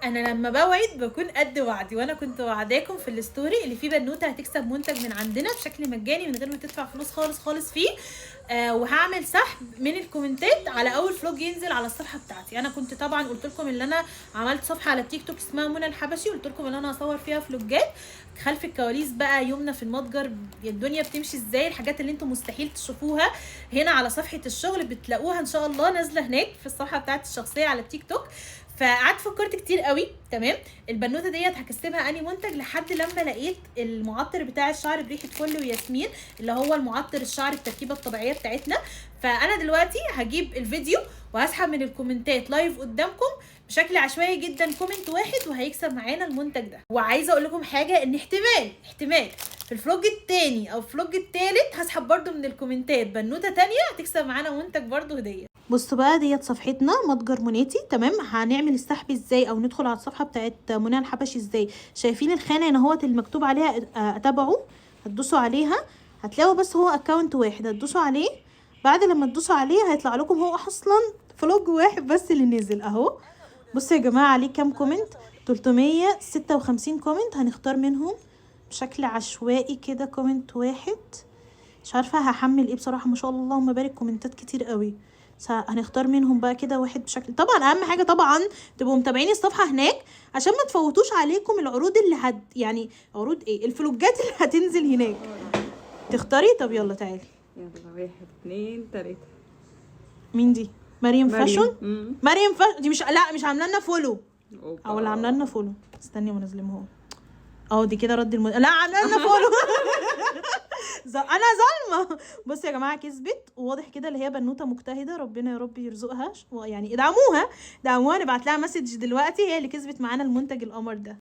انا لما بوعد بكون قد وعدي، وانا كنت وعداكم في الستوري اللي فيه بنوته هتكسب منتج من عندنا بشكل مجاني من غير ما تدفع فلوس خالص خالص فيه. وهعمل سحب من الكومنتات على اول فلوج ينزل على الصفحه بتاعتي. انا كنت طبعا قلت لكم ان انا عملت صفحه على التيك توك اسمها منى الحبشي، قلت لكم ان انا هصور فيها فلوجات خلف الكواليس بقى، يومنا في المتجر، الدنيا بتمشي ازاي، الحاجات اللي انتم مستحيل تشوفوها هنا على صفحه الشغل بتلاقوها ان شاء الله نازله هناك في الصفحه بتاعتي الشخصيه على التيك توك. فقعدت فكرت كتير قوي. تمام، البنوته ديت هكسبها اني منتج لحد لما لقيت المعطر بتاع الشعر بريحه فل وياسمين، اللي هو المعطر الشعر التركيبه الطبيعيه بتاعتنا. فانا دلوقتي هجيب الفيديو وهسحب من الكومنتات لايف قدامكم بشكل عشوائي جدا كومنت واحد وهيكسب معانا المنتج ده. وعايزه اقول لكم حاجه، ان احتمال في الفلوج التاني او الفلوج التالت هسحب برده من الكومنتات بنوته تانية هتكسب معانا منتج برده هديه. بصوا بقى ديت صفحتنا متجر مناتي. تمام، هنعمل السحب ازاي او ندخل على الصفحه بتاعت منى الحبشي ازاي؟ شايفين الخانه هنا اهوت المكتوب عليها اتابعوا، هتدوسوا عليها هتلاقوا بس هو اكونت واحد، هتدوسوا عليه. بعد لما تدوسوا عليه هيطلع لكم هو اصلا فلوج واحد بس اللي نزل اهو. بصوا يا جماعه عليه كام كومنت؟ 356 كومنت، هنختار منهم بشكل عشوائي كده كومنت واحد. مش عارفه هحمل ايه بصراحه، ما شاء الله اللهم بارك كومنتات كتير قوي. هنختار منهم بقى كده واحد بشكل، طبعا اهم حاجه طبعا تبقوا متابعين الصفحه هناك عشان ما تفوتوش عليكم العروض اللي يعني عروض ايه، الفلوجات اللي هتنزل هناك. تختاري؟ طب يلا تعالي. يلا 1 2 3. مين دي؟ مريم فاشون. مريم فاشون دي مش عامله لنا فولو او اللي عامله لنا فولو. استني ما نظلمهم اهو. دي كده رد لا عامله لنا فولو. انا ظالمه. بصوا يا جماعه كسبت، وواضح كده اللي هي بنوته مجتهده، ربنا يا رب يرزقها يعني ادعموها نبعت لها مسج دلوقتي، هي اللي كسبت معانا المنتج القمر ده.